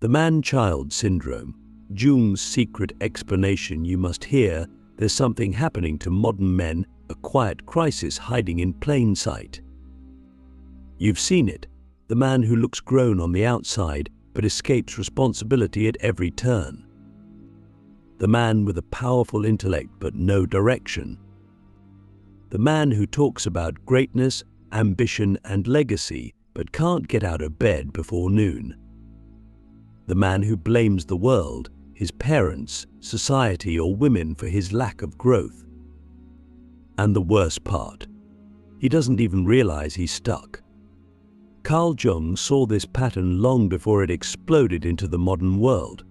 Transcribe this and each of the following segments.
The man-child syndrome, Jung's secret explanation. You must hear, there's something happening to modern men, a quiet crisis hiding in plain sight. You've seen it, the man who looks grown on the outside but escapes responsibility at every turn. The man with a powerful intellect but no direction. The man who talks about greatness, ambition and legacy but can't get out of bed before noon. The man who blames the world, his parents, society or women for his lack of growth. And the worst part, he doesn't even realize he's stuck. Carl Jung saw this pattern long before it exploded into the modern world.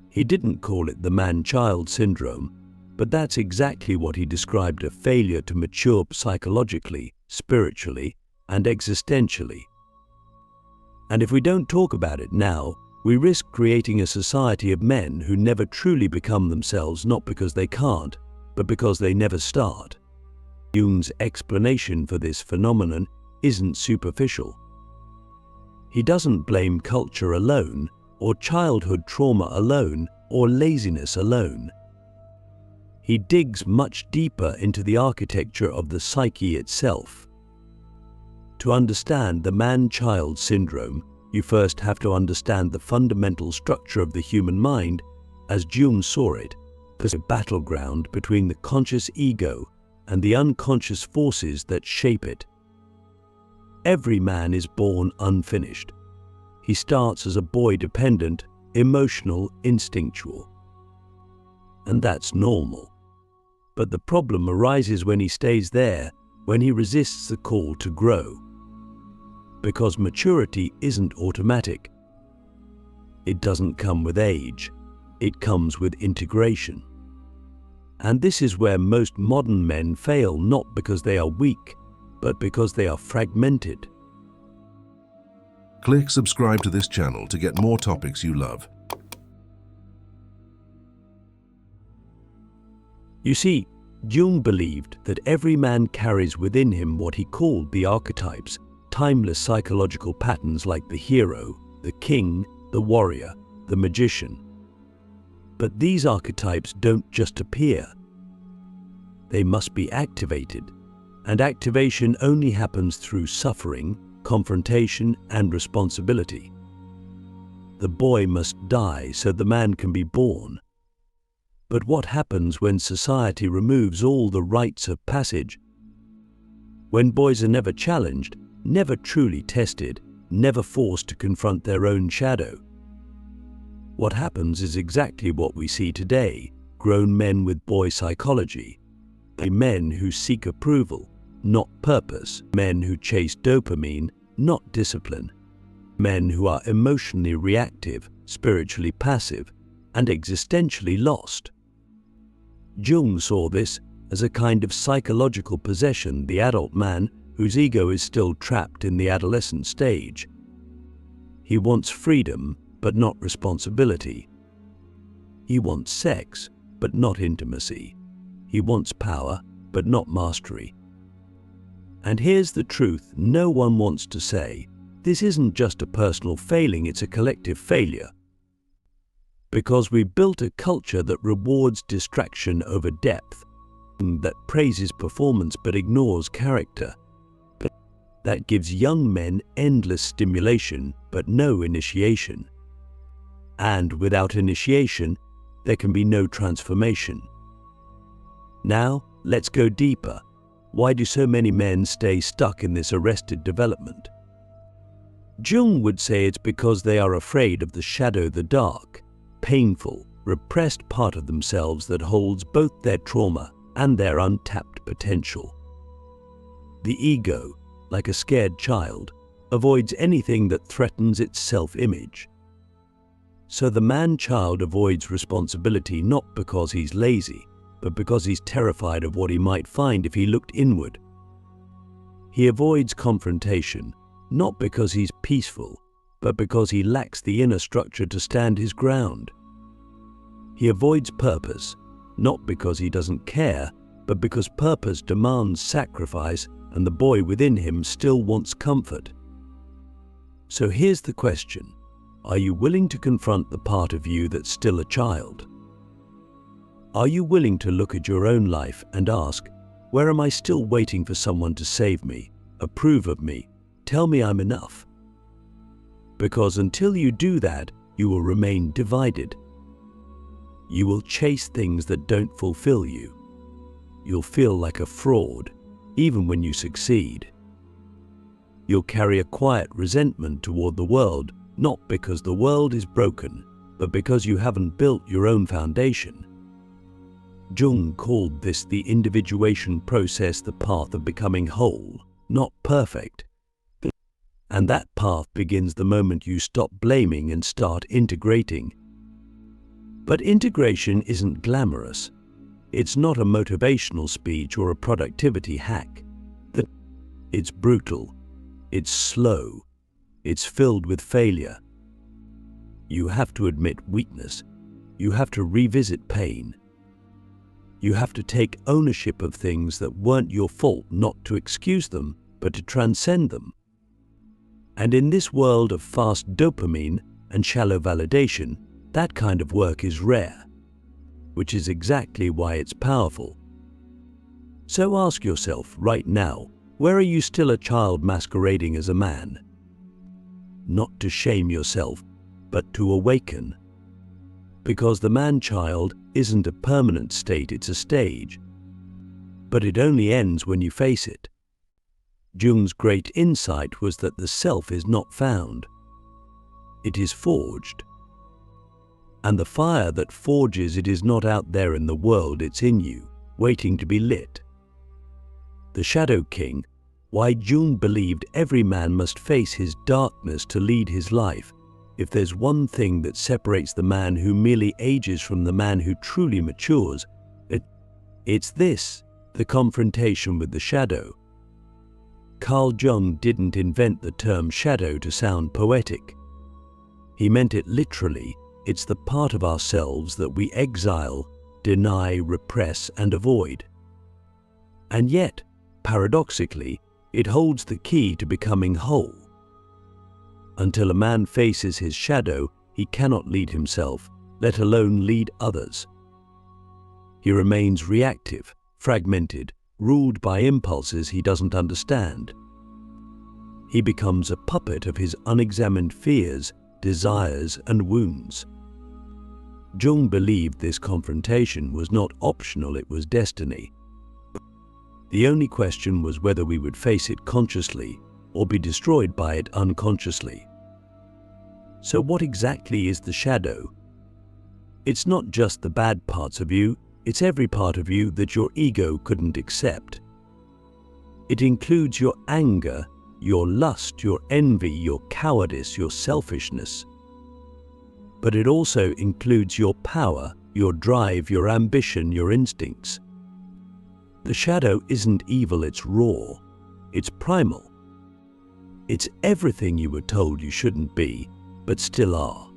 He didn't call it the man-child syndrome, but that's exactly what he described: a failure to mature psychologically, spiritually, and existentially. And if we don't talk about it now, we risk creating a society of men who never truly become themselves, not because they can't, but because they never start. Jung's explanation for this phenomenon isn't superficial. He doesn't blame culture alone, or childhood trauma alone, or laziness alone. He digs much deeper into the architecture of the psyche itself. To understand the man-child syndrome, you first have to understand the fundamental structure of the human mind, as Jung saw it, as a battleground between the conscious ego and the unconscious forces that shape it. Every man is born unfinished. He starts as a boy, dependent, emotional, instinctual. And that's normal. But the problem arises when he stays there, when he resists the call to grow. Because maturity isn't automatic. It doesn't come with age. It comes with integration. And this is where most modern men fail, not because they are weak, but because they are fragmented. Click subscribe to this channel to get more topics you love. You see, Jung believed that every man carries within him what he called the archetypes, timeless psychological patterns like the hero, the king, the warrior, the magician. But these archetypes don't just appear. They must be activated, and activation only happens through suffering, confrontation, and responsibility. The boy must die so the man can be born. But what happens when society removes all the rites of passage? When boys are never challenged, never truly tested, never forced to confront their own shadow? What happens is exactly what we see today: grown men with boy psychology, men who seek approval, not purpose, men who chase dopamine, not discipline, men who are emotionally reactive, spiritually passive, and existentially lost. Jung saw this as a kind of psychological possession, the adult man whose ego is still trapped in the adolescent stage. He wants freedom, but not responsibility. He wants sex, but not intimacy. He wants power, but not mastery. And here's the truth no one wants to say: this isn't just a personal failing, it's a collective failure. Because we built a culture that rewards distraction over depth, that praises performance but ignores character, that gives young men endless stimulation but no initiation. And without initiation, there can be no transformation. Now, let's go deeper. Why do so many men stay stuck in this arrested development? Jung would say it's because they are afraid of the shadow, the dark, painful, repressed part of themselves that holds both their trauma and their untapped potential. The ego, like a scared child, avoids anything that threatens its self-image. So the man-child avoids responsibility not because he's lazy, but because he's terrified of what he might find if he looked inward. He avoids confrontation, not because he's peaceful, but because he lacks the inner structure to stand his ground. He avoids purpose, not because he doesn't care, but because purpose demands sacrifice and the boy within him still wants comfort. So here's the question: Are you willing to confront the part of you that's still a child? Are you willing to look at your own life and ask, where am I still waiting for someone to save me, approve of me, tell me I'm enough? Because until you do that, you will remain divided. You will chase things that don't fulfill you. You'll feel like a fraud, even when you succeed. You'll carry a quiet resentment toward the world, not because the world is broken, but because you haven't built your own foundation. Jung called this the individuation process, the path of becoming whole, not perfect. And that path begins the moment you stop blaming and start integrating. But integration isn't glamorous. It's not a motivational speech or a productivity hack. It's brutal. It's slow. It's filled with failure. You have to admit weakness. You have to revisit pain. You have to take ownership of things that weren't your fault, not to excuse them, but to transcend them. And in this world of fast dopamine and shallow validation, that kind of work is rare, which is exactly why it's powerful. So ask yourself right now, where are you still a child masquerading as a man? Not to shame yourself, but to awaken. Because the man-child isn't a permanent state, it's a stage. But it only ends when you face it. Jung's great insight was that the self is not found. It is forged. And the fire that forges it is not out there in the world, it's in you, waiting to be lit. The Shadow King, why Jung believed every man must face his darkness to lead his life. If there's one thing that separates the man who merely ages from the man who truly matures, it's this, the confrontation with the shadow. Carl Jung didn't invent the term shadow to sound poetic. He meant it literally. It's the part of ourselves that we exile, deny, repress, and avoid. And yet, paradoxically, it holds the key to becoming whole. Until a man faces his shadow, he cannot lead himself, let alone lead others. He remains reactive, fragmented, ruled by impulses he doesn't understand. He becomes a puppet of his unexamined fears, desires, and wounds. Jung believed this confrontation was not optional, it was destiny. The only question was whether we would face it consciously or be destroyed by it unconsciously. So what exactly is the shadow? It's not just the bad parts of you, it's every part of you that your ego couldn't accept. It includes your anger, your lust, your envy, your cowardice, your selfishness. But it also includes your power, your drive, your ambition, your instincts. The shadow isn't evil, it's raw, it's primal. It's everything you were told you shouldn't be, but still are.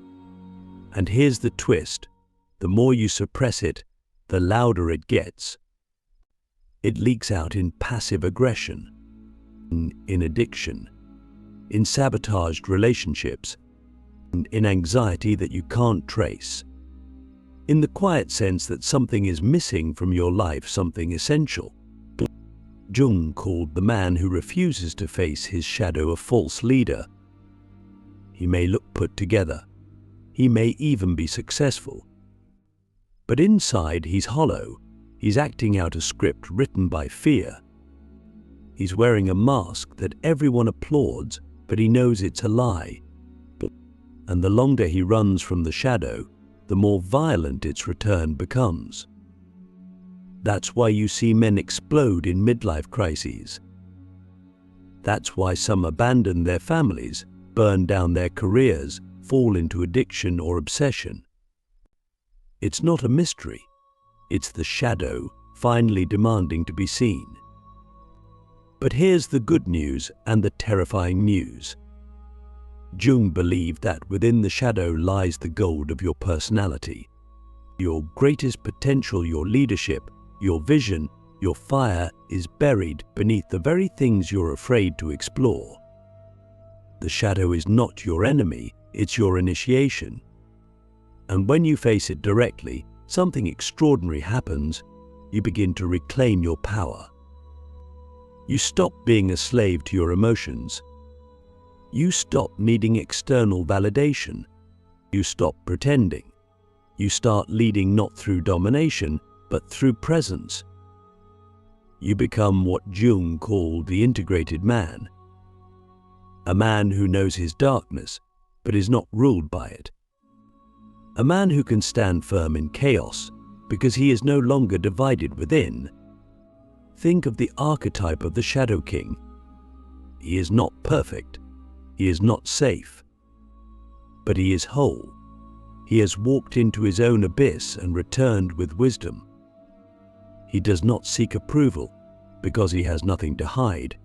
And here's the twist. The more you suppress it, the louder it gets. It leaks out in passive aggression, in addiction, in sabotaged relationships, and in anxiety that you can't trace. In the quiet sense that something is missing from your life, something essential. Jung called the man who refuses to face his shadow a false leader. He may look put together. He may even be successful. But inside he's hollow. He's acting out a script written by fear. He's wearing a mask that everyone applauds, but he knows it's a lie. And the longer he runs from the shadow, the more violent its return becomes. That's why you see men explode in midlife crises. That's why some abandon their families, burn down their careers, fall into addiction or obsession. It's not a mystery. It's the shadow finally demanding to be seen. But here's the good news and the terrifying news. Jung believed that within the shadow lies the gold of your personality. Your greatest potential, your leadership, your vision, your fire is buried beneath the very things you're afraid to explore. The shadow is not your enemy, It's your initiation. And when you face it directly, something extraordinary happens. You begin to reclaim your power. You stop being a slave to your emotions. You stop needing external validation. You stop pretending. You start leading not through domination, but through presence. You become what Jung called the integrated man. A man who knows his darkness, but is not ruled by it. A man who can stand firm in chaos, because he is no longer divided within. Think of the archetype of the Shadow King. He is not perfect. He is not safe. But he is whole. He has walked into his own abyss and returned with wisdom. He does not seek approval because he has nothing to hide.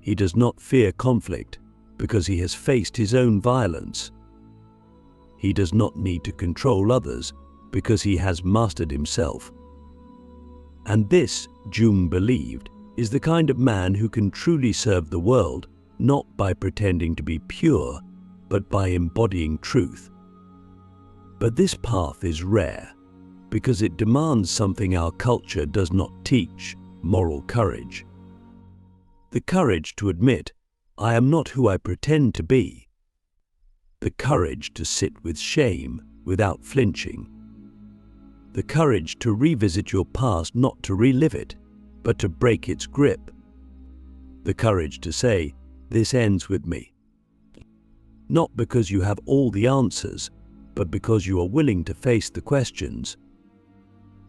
He does not fear conflict because he has faced his own violence. He does not need to control others because he has mastered himself. And this, Jung believed, is the kind of man who can truly serve the world, not by pretending to be pure, but by embodying truth. But this path is rare, because it demands something our culture does not teach: moral courage. The courage to admit, I am not who I pretend to be. The courage to sit with shame without flinching. The courage to revisit your past, not to relive it, but to break its grip. The courage to say, this ends with me. Not because you have all the answers, but because you are willing to face the questions.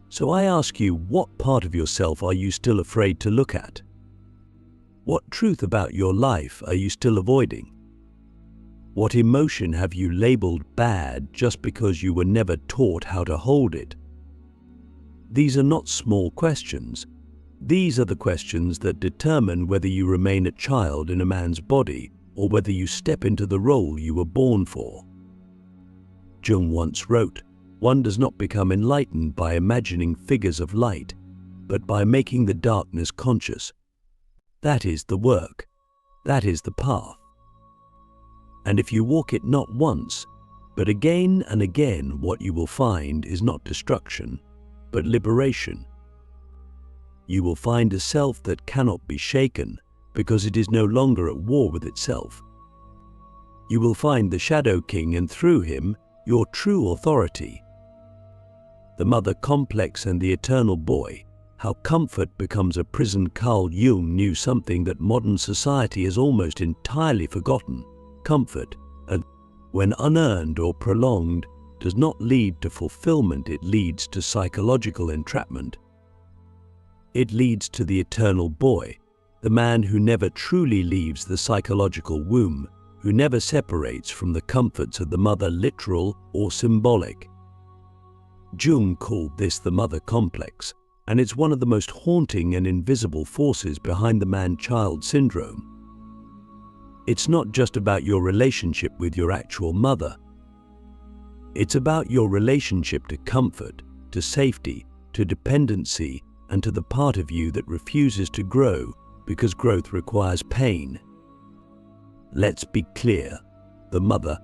So I ask you, what part of yourself are you still afraid to look at? What truth about your life are you still avoiding? What emotion have you labeled bad just because you were never taught how to hold it? These are not small questions. These are the questions that determine whether you remain a child in a man's body or whether you step into the role you were born for. Jung once wrote, one does not become enlightened by imagining figures of light, but by making the darkness conscious. That is the work. That is the path. And if you walk it not once, but again and again, what you will find is not destruction, but liberation. You will find a self that cannot be shaken because it is no longer at war with itself. You will find the Shadow King, and through him, your true authority. The mother complex and the eternal boy, how comfort becomes a prison. Carl Jung knew something that modern society has almost entirely forgotten. Comfort, and when unearned or prolonged, does not lead to fulfillment, it leads to psychological entrapment. It leads to the eternal boy, the man who never truly leaves the psychological womb, who never separates from the comforts of the mother, literal or symbolic. Jung called this the mother complex, and it's one of the most haunting and invisible forces behind the man-child syndrome. It's not just about your relationship with your actual mother. It's about your relationship to comfort, to safety, to dependency, and to the part of you that refuses to grow because growth requires pain. Let's be clear, the mother,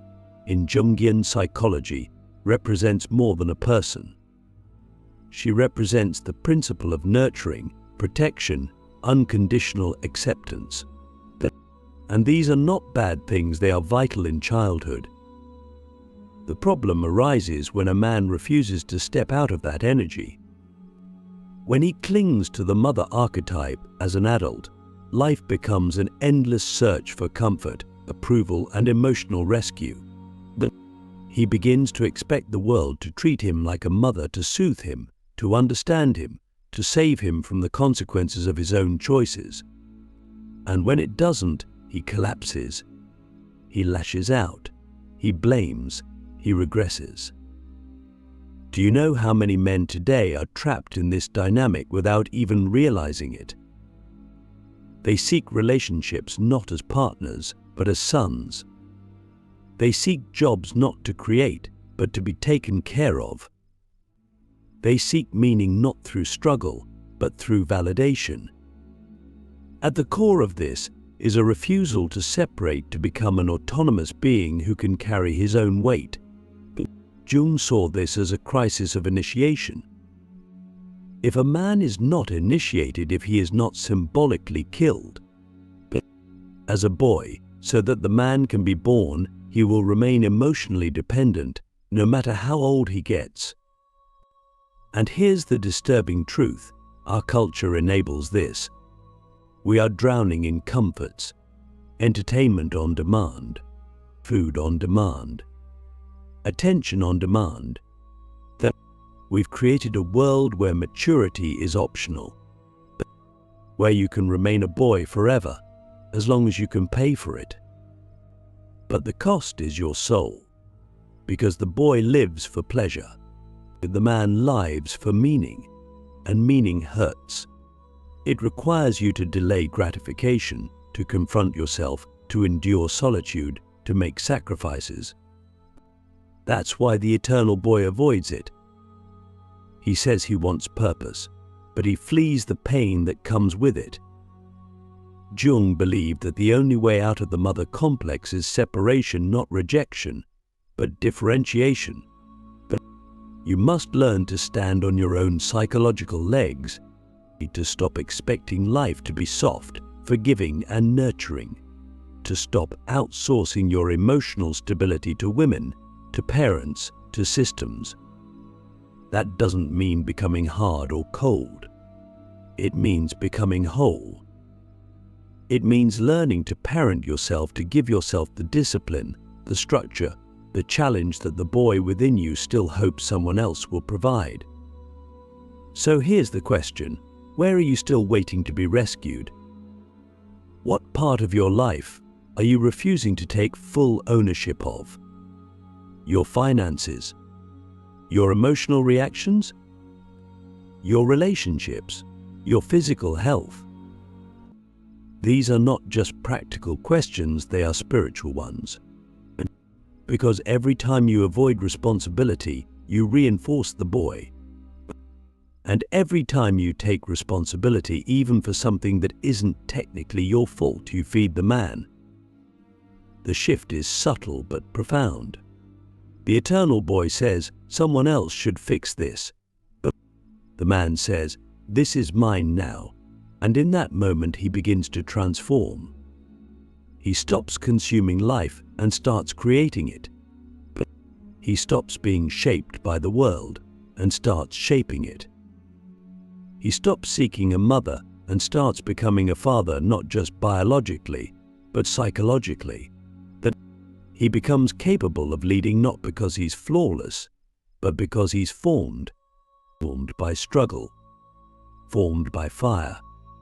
in Jungian psychology, represents more than a person. She represents the principle of nurturing, protection, unconditional acceptance. And these are not bad things, they are vital in childhood. The problem arises when a man refuses to step out of that energy. When he clings to the mother archetype as an adult, life becomes an endless search for comfort, approval, and emotional rescue. But he begins to expect the world to treat him like a mother, to soothe him, to understand him, to save him from the consequences of his own choices. And when it doesn't, he collapses. He lashes out. He blames. He regresses. Do you know how many men today are trapped in this dynamic without even realizing it? They seek relationships not as partners, but as sons. They seek jobs not to create, but to be taken care of. They seek meaning not through struggle, but through validation. At the core of this is a refusal to separate to become an autonomous being who can carry his own weight. Jung saw this as a crisis of initiation. If a man is not initiated, if he is not symbolically killed as a boy, so that the man can be born, he will remain emotionally dependent, no matter how old he gets. And here's the disturbing truth: our culture enables this. We are drowning in comforts, entertainment on demand, food on demand, attention on demand. That we've created a world where maturity is optional, where you can remain a boy forever, as long as you can pay for it. But the cost is your soul, because the boy lives for pleasure, the man lives for meaning, and meaning hurts. It requires you to delay gratification, to confront yourself, to endure solitude, to make sacrifices. That's why the eternal boy avoids it. He says he wants purpose, but he flees the pain that comes with it. Jung believed that the only way out of the mother complex is separation, not rejection, but differentiation. But you must learn to stand on your own psychological legs, to stop expecting life to be soft, forgiving, and nurturing, to stop outsourcing your emotional stability to women, to parents, to systems. That doesn't mean becoming hard or cold. It means becoming whole. It means learning to parent yourself, to give yourself the discipline, the structure, the challenge that the boy within you still hopes someone else will provide. So here's the question: where are you still waiting to be rescued? What part of your life are you refusing to take full ownership of? Your finances? Your emotional reactions? Your relationships? Your physical health? These are not just practical questions, they are spiritual ones. Because every time you avoid responsibility, you reinforce the boy. And every time you take responsibility, even for something that isn't technically your fault, you feed the man. The shift is subtle but profound. The eternal boy says, someone else should fix this. But the man says, this is mine now. And in that moment he begins to transform. He stops consuming life and starts creating it. He stops being shaped by the world and starts shaping it. He stops seeking a mother and starts becoming a father, not just biologically, but psychologically. That he becomes capable of leading not because he's flawless, but because he's formed by struggle, formed by fire,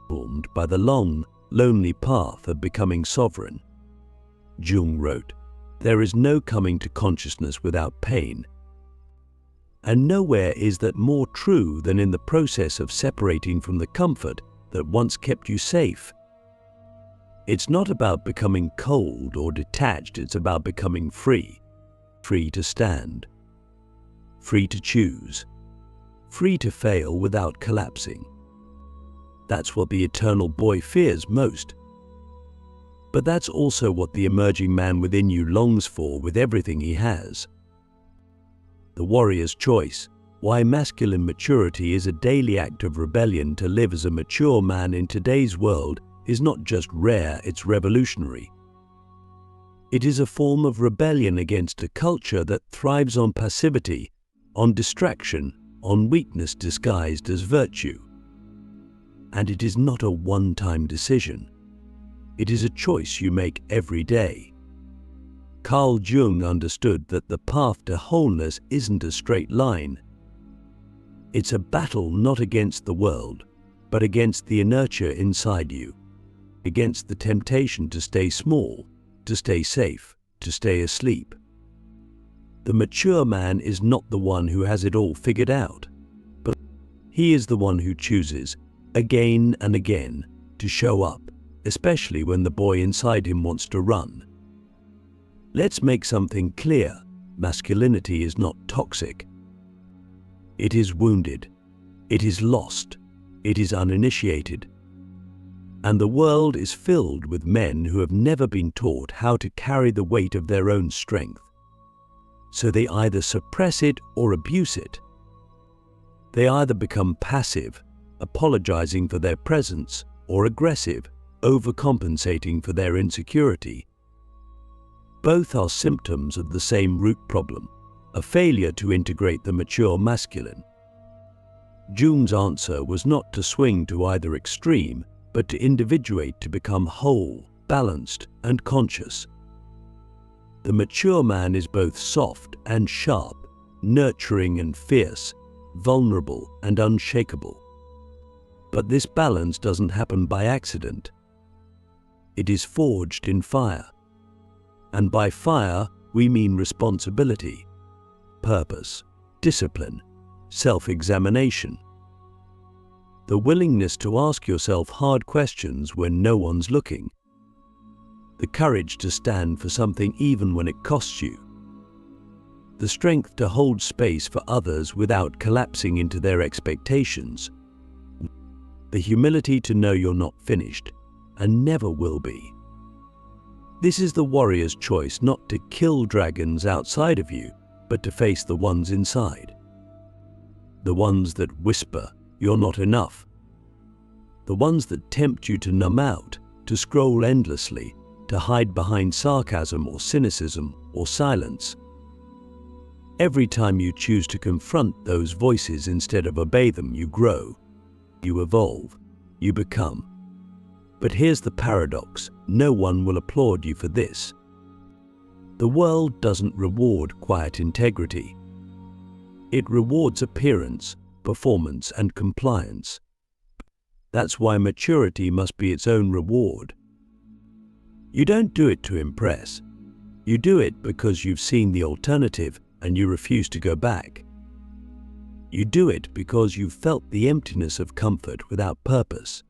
formed by the long, lonely path of becoming sovereign. Jung wrote, "There is no coming to consciousness without pain." And nowhere is that more true than in the process of separating from the comfort that once kept you safe. It's not about becoming cold or detached, it's about becoming free. Free to stand. Free to choose. Free to fail without collapsing. That's what the eternal boy fears most. But that's also what the emerging man within you longs for with everything he has. The warrior's choice: why masculine maturity is a daily act of rebellion. To live as a mature man in today's world is not just rare, it's revolutionary. It is a form of rebellion against a culture that thrives on passivity, on distraction, on weakness disguised as virtue. And it is not a one-time decision. It is a choice you make every day. Carl Jung understood that the path to wholeness isn't a straight line. It's a battle not against the world, but against the inertia inside you, against the temptation to stay small, to stay safe, to stay asleep. The mature man is not the one who has it all figured out, but he is the one who chooses, again and again, to show up, especially when the boy inside him wants to run. Let's make something clear: masculinity is not toxic. It is wounded. It is lost. It is uninitiated. And the world is filled with men who have never been taught how to carry the weight of their own strength. So they either suppress it or abuse it. They either become passive, apologizing for their presence, or aggressive, overcompensating for their insecurity. Both are symptoms of the same root problem, a failure to integrate the mature masculine. Jung's answer was not to swing to either extreme, but to individuate to become whole, balanced, and conscious. The mature man is both soft and sharp, nurturing and fierce, vulnerable and unshakable. But this balance doesn't happen by accident. It is forged in fire. And by fire, we mean responsibility, purpose, discipline, self-examination. The willingness to ask yourself hard questions when no one's looking. The courage to stand for something even when it costs you. The strength to hold space for others without collapsing into their expectations. The humility to know you're not finished and never will be. This is the warrior's choice, not to kill dragons outside of you, but to face the ones inside. The ones that whisper, "You're not enough." The ones that tempt you to numb out, to scroll endlessly, to hide behind sarcasm or cynicism or silence. Every time you choose to confront those voices instead of obey them, you grow, you evolve, you become. But here's the paradox: no one will applaud you for this. The world doesn't reward quiet integrity. It rewards appearance, performance, and compliance. That's why maturity must be its own reward. You don't do it to impress. You do it because you've seen the alternative and you refuse to go back. You do it because you've felt the emptiness of comfort without purpose.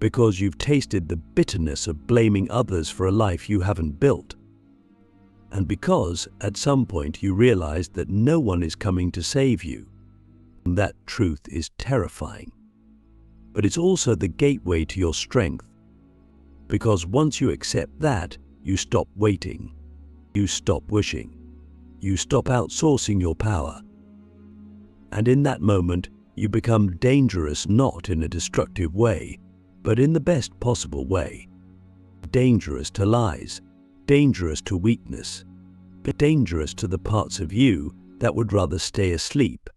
Because you've tasted the bitterness of blaming others for a life you haven't built. And because, at some point, you realized that no one is coming to save you. That truth is terrifying. But it's also the gateway to your strength. Because once you accept that, you stop waiting. You stop wishing. You stop outsourcing your power. And in that moment, you become dangerous, not in a destructive way, but in the best possible way. Dangerous to lies, dangerous to weakness, but dangerous to the parts of you that would rather stay asleep.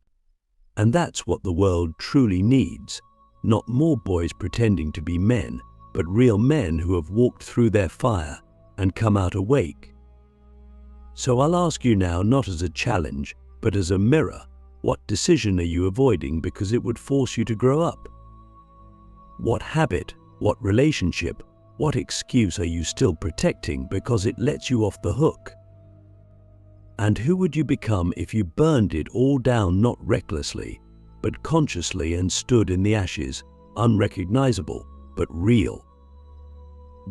And that's what the world truly needs, not more boys pretending to be men, but real men who have walked through their fire and come out awake. So I'll ask you now, not as a challenge, but as a mirror, what decision are you avoiding because it would force you to grow up? What habit, what relationship, what excuse are you still protecting because it lets you off the hook? And who would you become if you burned it all down, not recklessly, but consciously, and stood in the ashes, unrecognizable, but real?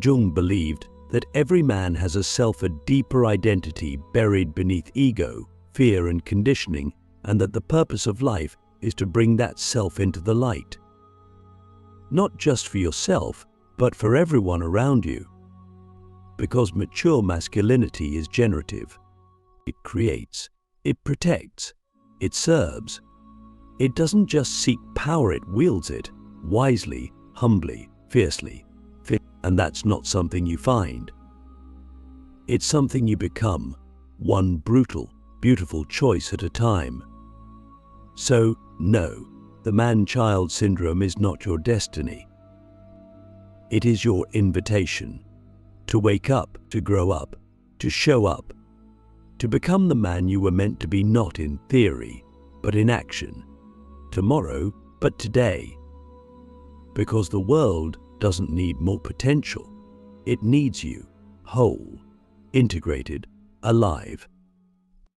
Jung believed that every man has a self, a deeper identity buried beneath ego, fear, and conditioning, and that the purpose of life is to bring that self into the light. Not just for yourself, but for everyone around you. Because mature masculinity is generative. It creates, it protects, it serves. It doesn't just seek power, it wields it, wisely, humbly, fiercely. And that's not something you find. It's something you become, one brutal, beautiful choice at a time. So, no, the man-child syndrome is not your destiny. It is your invitation to wake up, to grow up, to show up, to become the man you were meant to be, not in theory, but in action. Tomorrow, but today. Because the world doesn't need more potential. It needs you, whole, integrated, alive.